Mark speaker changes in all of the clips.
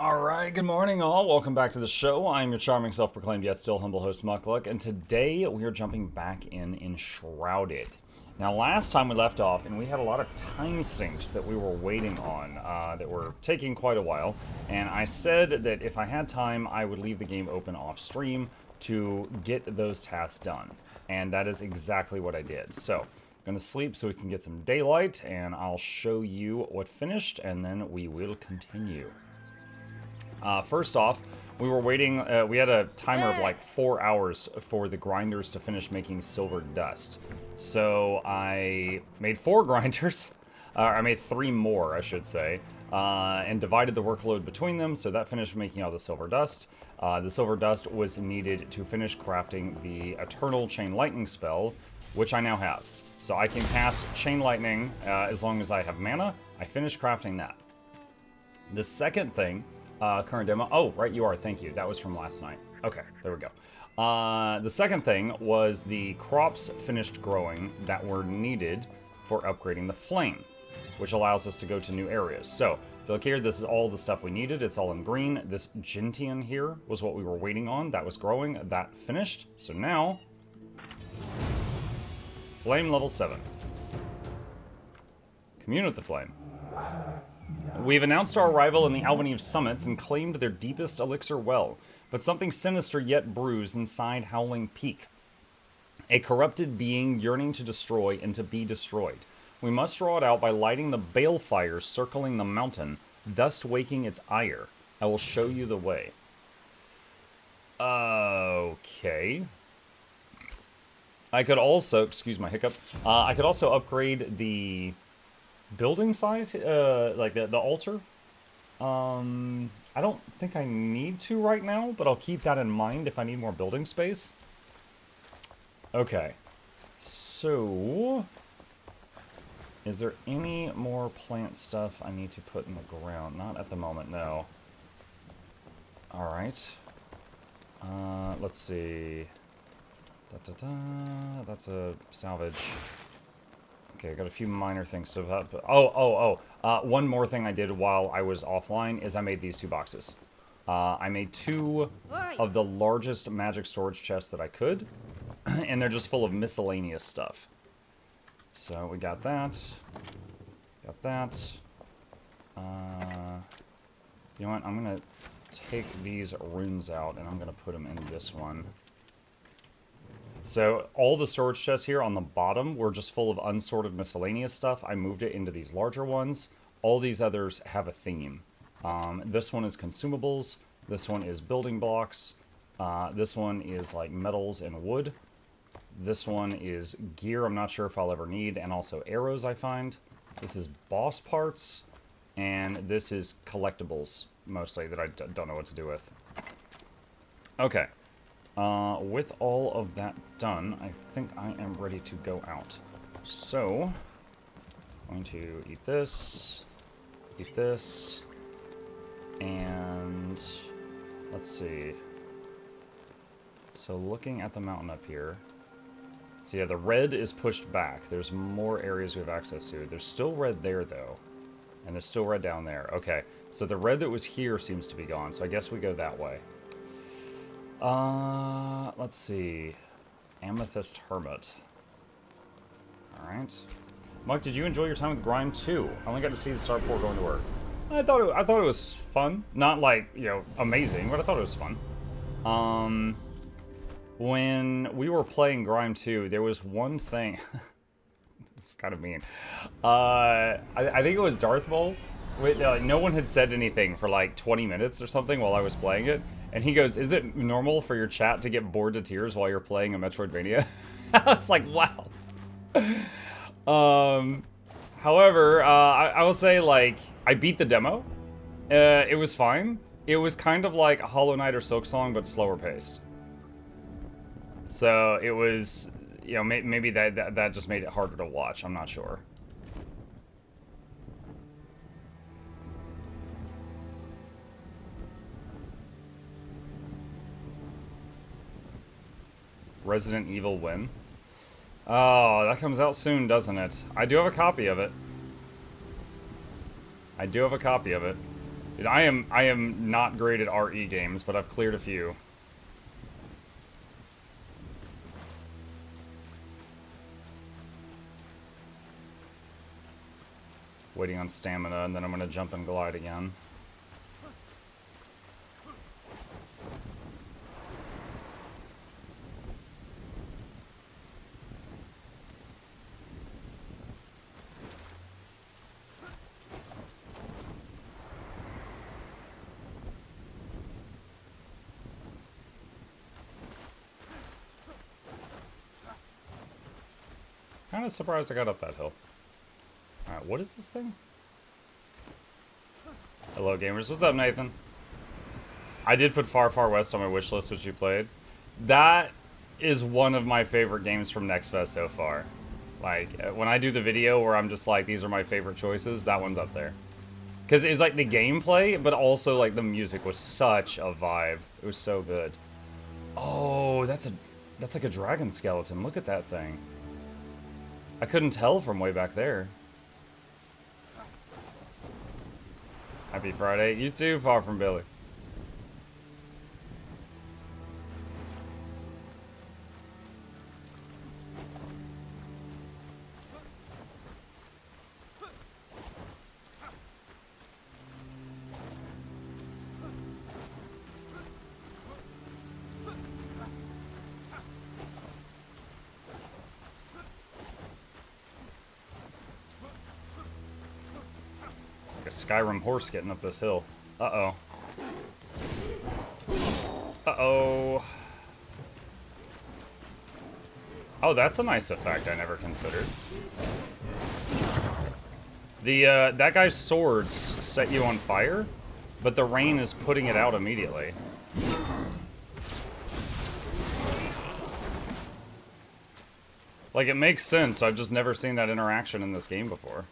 Speaker 1: Alright, good morning all. Welcome back to the show. I'm your charming, self-proclaimed, yet still humble host, Mukluk, and today we are jumping back in Enshrouded. Now, last time we left off, and we had a lot of time sinks that we were waiting on, that were taking quite a while, and I said that if I had time, I would leave the game open off-stream to get those tasks done. And that is exactly what I did. So, I'm going to sleep so we can get some daylight, and I'll show you what finished, and then we will continue. First off, we were waiting, we had a timer of like 4 hours for the grinders to finish making silver dust. So I made 4 grinders, I made 3 more, I should say, and divided the workload between them, so that finished making all the silver dust. The silver dust was needed to finish crafting the Eternal Chain Lightning spell, which I now have. So I can cast Chain Lightning as long as I have mana. I finished crafting that. The second thing, current demo. Oh, right, you are. Thank you. That was from last night. Okay, there we go. The second thing was the crops finished growing that were needed for upgrading the flame, which allows us to go to new areas. So, if you look here, this is all the stuff we needed. It's all in green. This gentian here was what we were waiting on. That was growing. That finished. So now, flame level 7. Commune with the flame. We've announced our arrival in the Albany of Summits and claimed their deepest elixir well, but something sinister yet brews inside Howling Peak. A corrupted being yearning to destroy and to be destroyed. We must draw it out by lighting the balefires circling the mountain, thus waking its ire. I will show you the way. Okay. I could also, excuse my hiccup, I could also upgrade the building size, like the altar. I don't think I need to right now, but I'll keep that in mind if I need more building space. Okay, so is there any more plant stuff I need to put in the ground? Not at the moment, no. Alright. Let's see. That's a salvage. Okay, I got a few minor things to... one more thing I did while I was offline is I made these 2 boxes. I made 2 of the largest magic storage chests that I could, and they're just full of miscellaneous stuff. So we got that. Got that. You know what? I'm going to take these runes out, and I'm going to put them in this one. So all the storage chests here on the bottom were just full of unsorted miscellaneous stuff. I moved it into these larger ones. All these others have a theme. This one is consumables. This one is building blocks. This one is like metals and wood. This one is gear I'm not sure if I'll ever need, and also arrows I find. This is boss parts, and this is collectibles mostly that I don't know what to do with. Okay. With all of that done, I think I am ready to go out. So, I'm going to eat this, and let's see. So looking at the mountain up here, so yeah, the red is pushed back. There's more areas we have access to. There's still red there, though, and there's still red down there. Okay, so the red that was here seems to be gone, so I guess we go that way. Let's see. Amethyst Hermit. Alright. Mike, did you enjoy your time with Grime 2? I only got to see the start before going to work. I thought it was fun. Not like, you know, amazing, but I thought it was fun. When we were playing Grime 2, there was one thing... It's kind of mean. I think it was Darth Maul. No one had said anything for like 20 minutes or something while I was playing it. And he goes, is it normal for your chat to get bored to tears while you're playing a Metroidvania? I was like, wow. However, I will say, like, I beat the demo. It was fine. It was kind of like Hollow Knight or Silksong, but slower paced. So it was, you know, maybe that just made it harder to watch. I'm not sure. Resident Evil win. Oh, that comes out soon, doesn't it? I do have a copy of it. I am not great at RE games, but I've cleared a few. Waiting on stamina, and then I'm gonna jump and glide again. Kind of surprised I got up that hill. Alright, what is this thing? Hello, gamers. What's up, Nathan? I did put Far Far West on my wish list, which you played. That is one of my favorite games from Next Fest so far. Like, when I do the video where I'm just like, these are my favorite choices, that one's up there. Because it was like the gameplay, but also like the music was such a vibe. It was so good. Oh, that's like a dragon skeleton. Look at that thing. I couldn't tell from way back there. Happy Friday. You too, Far From Billy. Skyrim horse getting up this hill. Uh-oh. Uh-oh. Oh, that's a nice effect I never considered. The, that guy's swords set you on fire, but the rain is putting it out immediately. Like, it makes sense, I've just never seen that interaction in this game before.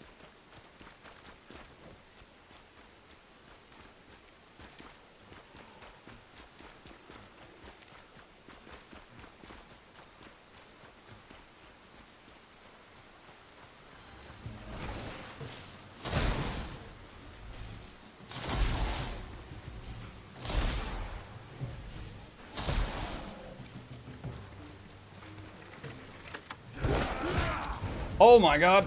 Speaker 1: Oh my god!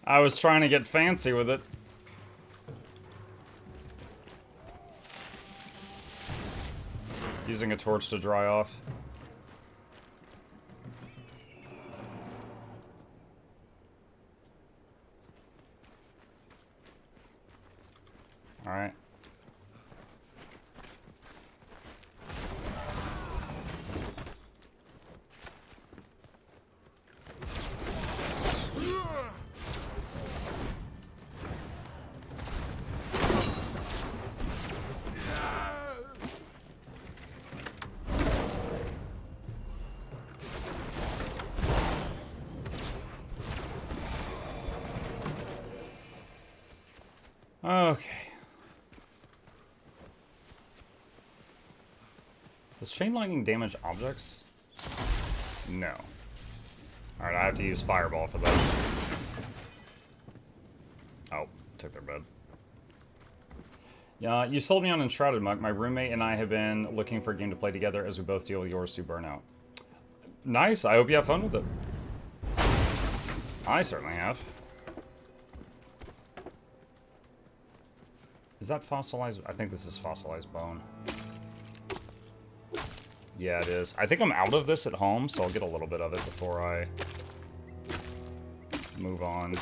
Speaker 1: I was trying to get fancy with it. Using a torch to dry off. Alright. Okay. Does chain lightning damage objects? No. Alright, I have to use fireball for that. Oh, took their bed. Yeah, you sold me on Enshrouded, Muck. My roommate and I have been looking for a game to play together as we both deal with yours to burnout. Nice, I hope you have fun with it. I certainly have. Is that fossilized? I think this is fossilized bone. Yeah, it is. I think I'm out of this at home, so I'll get a little bit of it before I move on.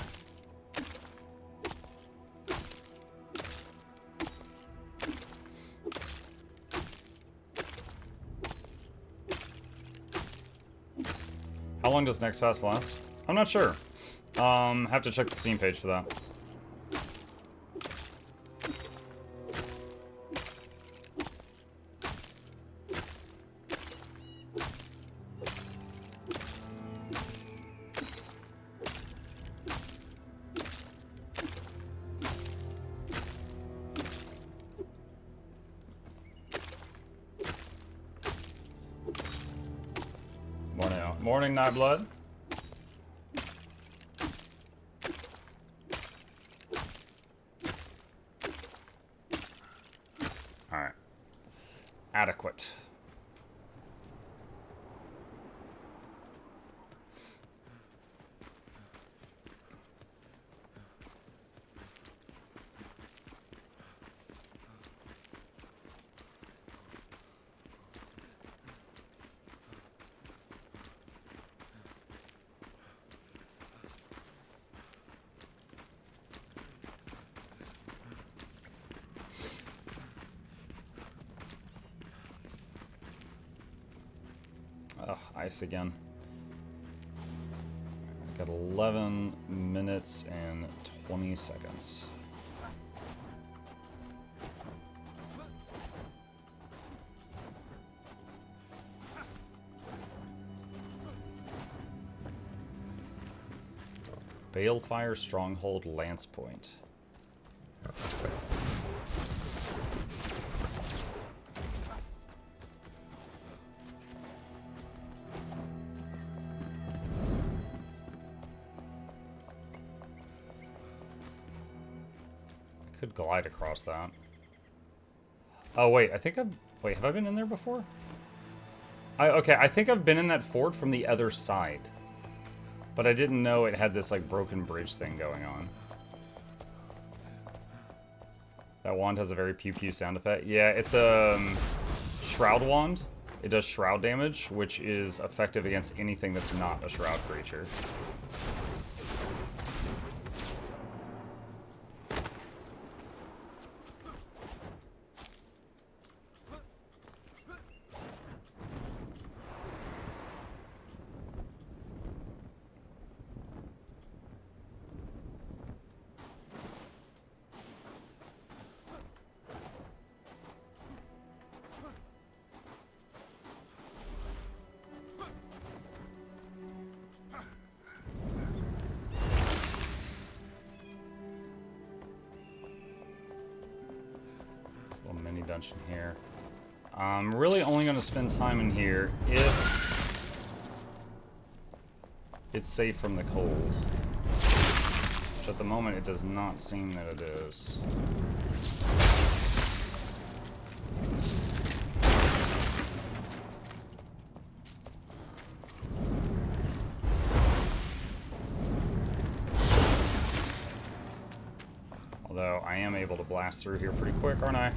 Speaker 1: How long does Next Fest last? I'm not sure. Have to check the Steam page for that. Morning, Nightblood. Alright. Adequate. Ugh, ice again. Got 11 minutes and 20 seconds. Balefire Stronghold Lance Point. Could glide across that. Oh wait, I think wait, have I been in there before? Okay, I think I've been in that fort from the other side. But I didn't know it had this like broken bridge thing going on. That wand has a very pew pew sound effect. Yeah, it's a shroud wand. It does shroud damage, which is effective against anything that's not a shroud creature. Dungeon here. I'm really only going to spend time in here if it's safe from the cold. Which at the moment it does not seem that it is. Although I am able to blast through here pretty quick, aren't I?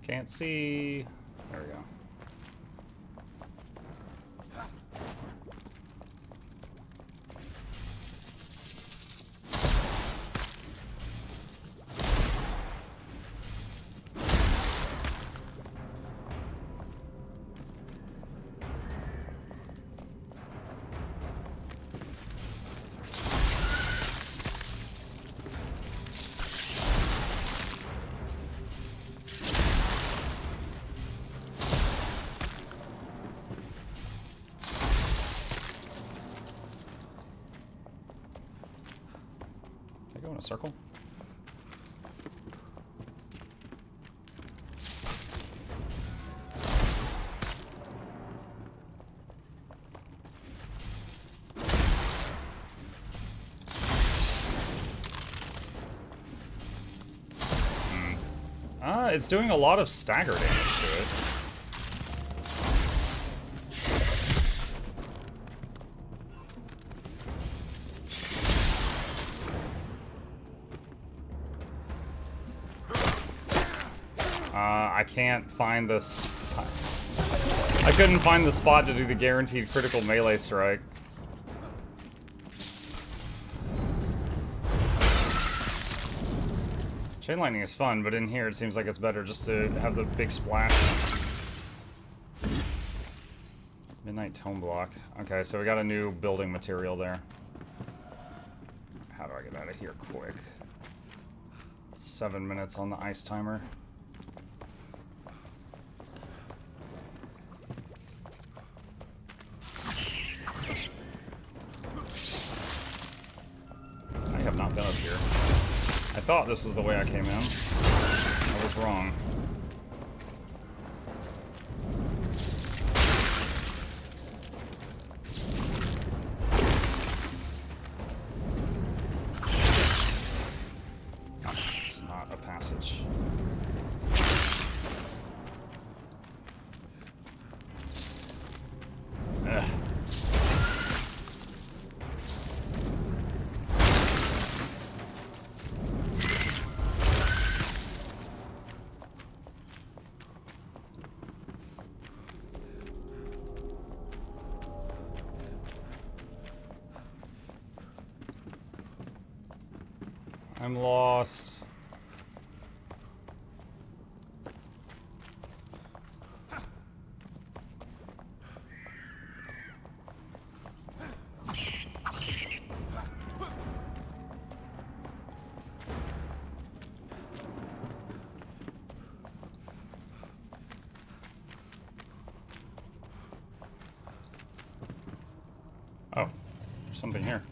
Speaker 1: Can't see. There we go. Go in a circle. It's doing a lot of stagger damage to it. I can't find this. I couldn't find the spot to do the guaranteed critical melee strike. Chain lightning is fun, but in here it seems like it's better just to have the big splash. Midnight tome block. Okay, so we got a new building material there. How do I get out of here quick? 7 minutes on the ice timer. thought this was the way I came in. I was wrong. It's not a passage. Ugh. I'm lost. Oh, there's something here.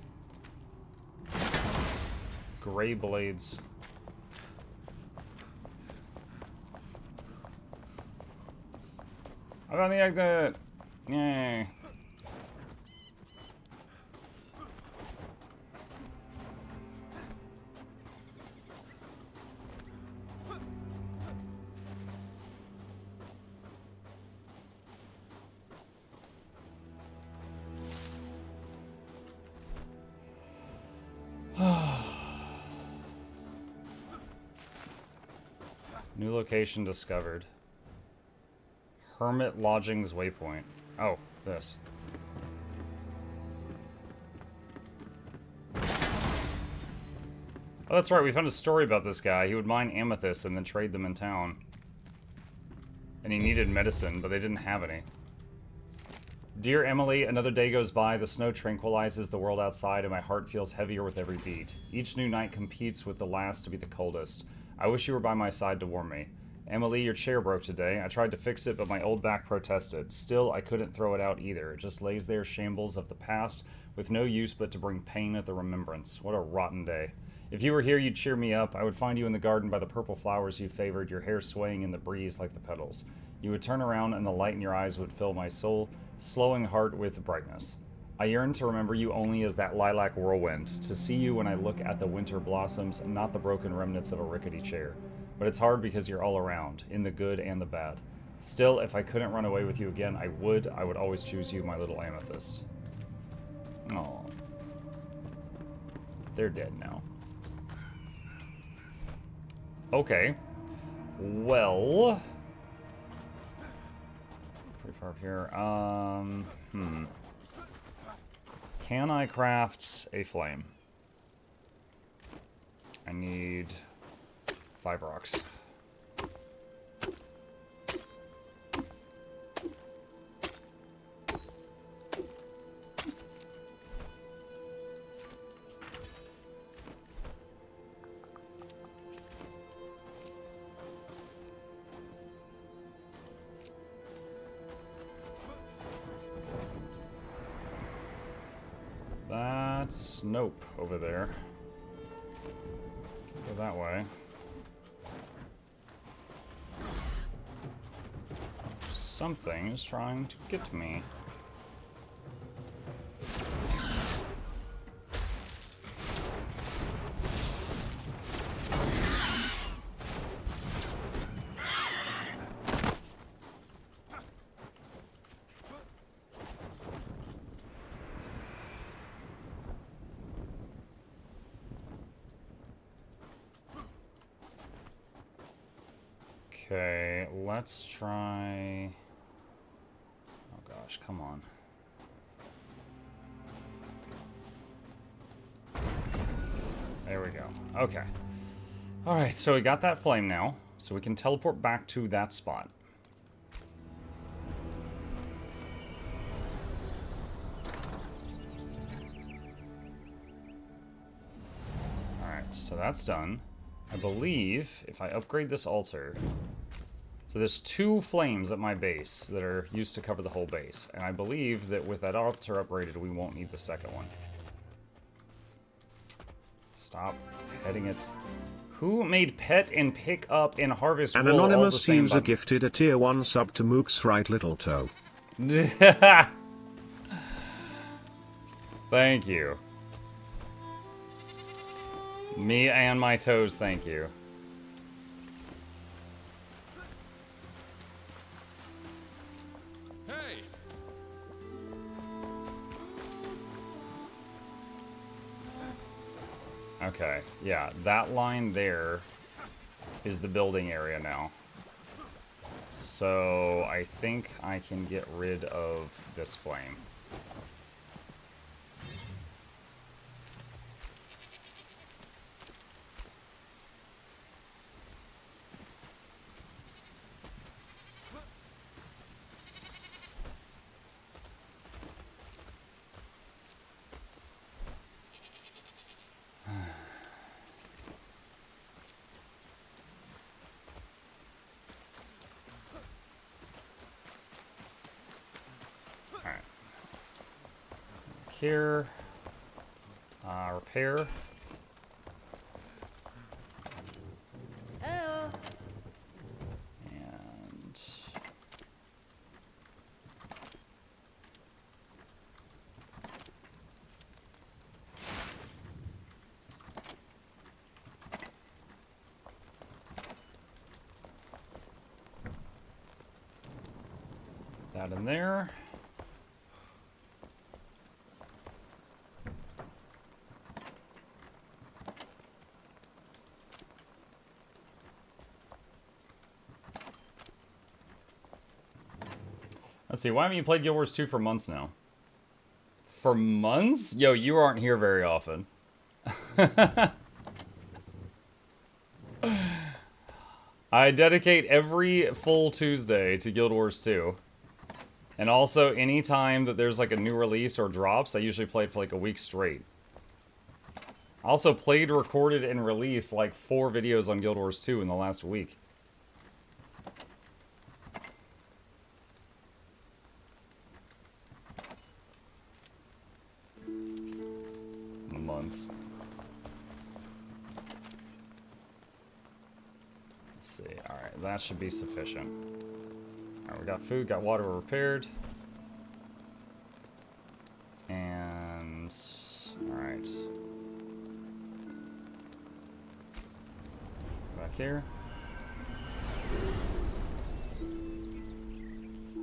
Speaker 1: Gray blades. I found the exit! Yay. New location discovered. Hermit Lodgings waypoint. Oh, this. Oh, that's right. We found a story about this guy. He would mine amethysts and then trade them in town. And he needed medicine, but they didn't have any. Dear Emily, another day goes by, the snow tranquilizes the world outside, and my heart feels heavier with every beat. Each new night competes with the last to be the coldest. I wish you were by my side to warm me. Emily, your chair broke today. I tried to fix it, but my old back protested. Still, I couldn't throw it out either. It just lays there, shambles of the past, with no use but to bring pain at the remembrance. What a rotten day. If you were here, you'd cheer me up. I would find you in the garden by the purple flowers you favored, your hair swaying in the breeze like the petals. You would turn around, and the light in your eyes would fill my soul, slowing heart with brightness. I yearn to remember you only as that lilac whirlwind, to see you when I look at the winter blossoms, not the broken remnants of a rickety chair. But it's hard because you're all around, in the good and the bad. Still, if I couldn't run away with you again, I would always choose you, my little amethyst. Aw. They're dead now. Okay. Well... pretty far up here. Can I craft a flame? I need 5 rocks. That's nope over there. Go that way. Something is trying to get me. Okay, let's try... oh gosh, come on. There we go. Okay. Alright, so we got that flame now, so we can teleport back to that spot. Alright, so that's done. I believe if I upgrade this altar... so there's 2 flames at my base that are used to cover the whole base. And I believe that with that altar upgraded, we won't need the second one. Stop heading it. Who made pet and pick up and harvest
Speaker 2: An
Speaker 1: wool all the
Speaker 2: anonymous
Speaker 1: same
Speaker 2: user
Speaker 1: button?
Speaker 2: gifted a tier 1 sub to Mook's right little toe.
Speaker 1: Thank you. Me and my toes, thank you.
Speaker 3: Hey!
Speaker 1: Okay, yeah, that line there is the building area now. So I think I can get rid of this flame. Here, repair.
Speaker 4: Oh.
Speaker 1: And that in there. Let's see, why haven't you played Guild Wars 2 for months now? For months? Yo, you aren't here very often. I dedicate every full Tuesday to Guild Wars 2. And also, any time that there's like a new release or drops, I usually play it for like a week straight. I also played, recorded, and released like 4 videos on Guild Wars 2 in the last week. Months. Let's see. Alright, that should be sufficient. Alright, we got food, got water, we're repaired. And... alright. Back here.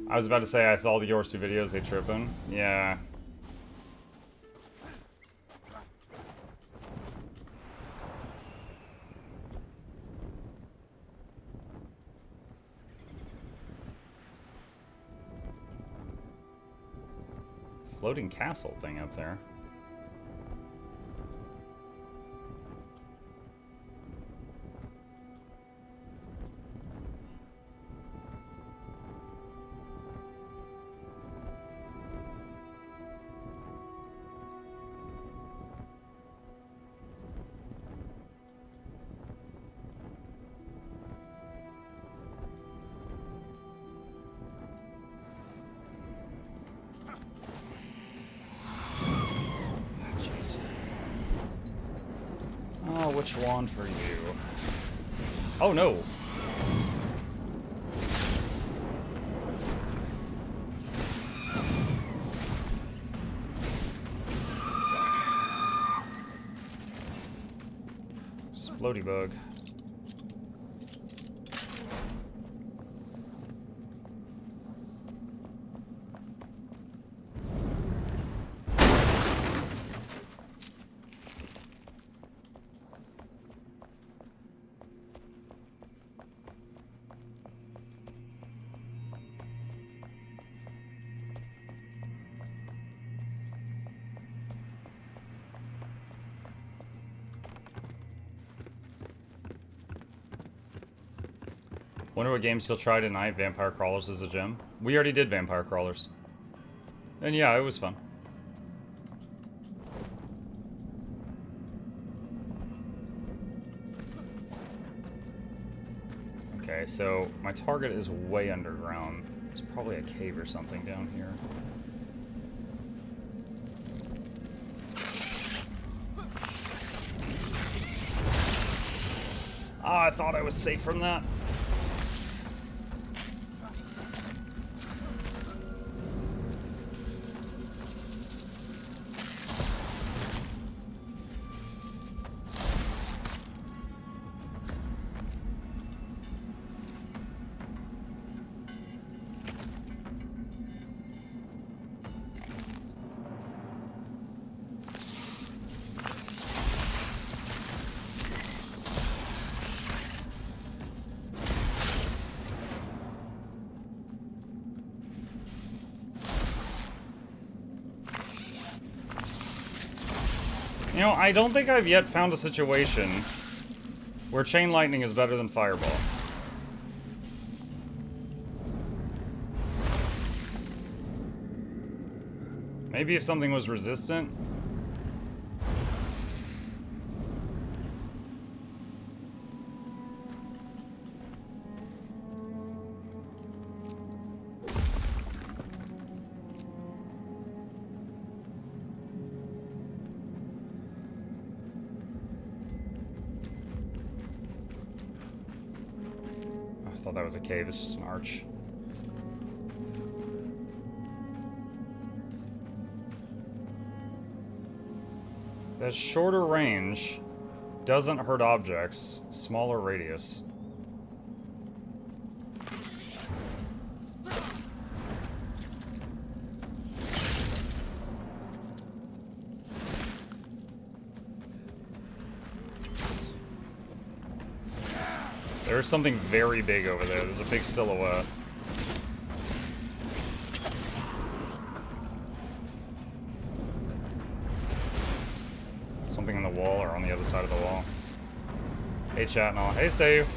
Speaker 1: I was about to say I saw the Yorsu videos, they tripping. Yeah. Floating castle thing up there. Oh, which wand for you? Oh no! Splody bug. Wonder what games he'll try tonight. Vampire Crawlers is a gem. We already did Vampire Crawlers. And yeah, it was fun. Okay, so my target is way underground. There's probably a cave or something down here. Ah, I thought I was safe from that. You know, I don't think I've yet found a situation where chain lightning is better than fireball. Maybe if something was resistant. I thought that was a cave, it's just an arch. That shorter range doesn't hurt objects, smaller radius. There's something very big over there. There's a big silhouette. Something in the wall or on the other side of the wall. Hey, chat and all. Hey, Save.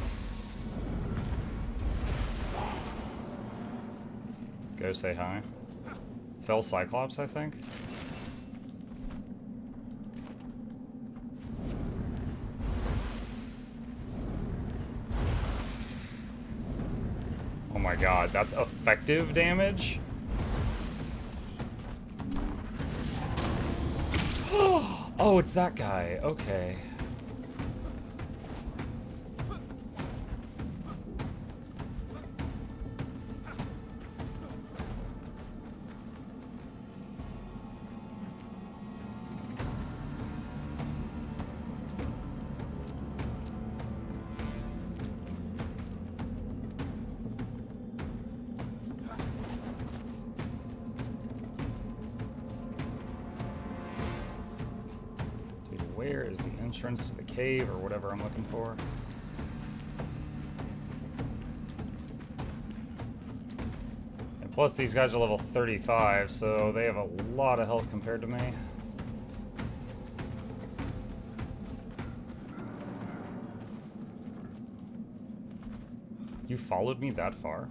Speaker 1: Go say hi. Fell Cyclops, I think. Oh my god, that's effective damage? Oh, it's that guy. Okay. Where is the entrance to the cave or whatever I'm looking for? And plus these guys are level 35, so they have a lot of health compared to me. You followed me that far?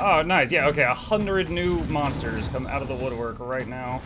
Speaker 1: Oh, nice. Yeah, okay. 100 new monsters come out of the woodwork right now.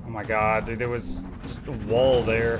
Speaker 1: Oh my god, dude, there was just a wall there.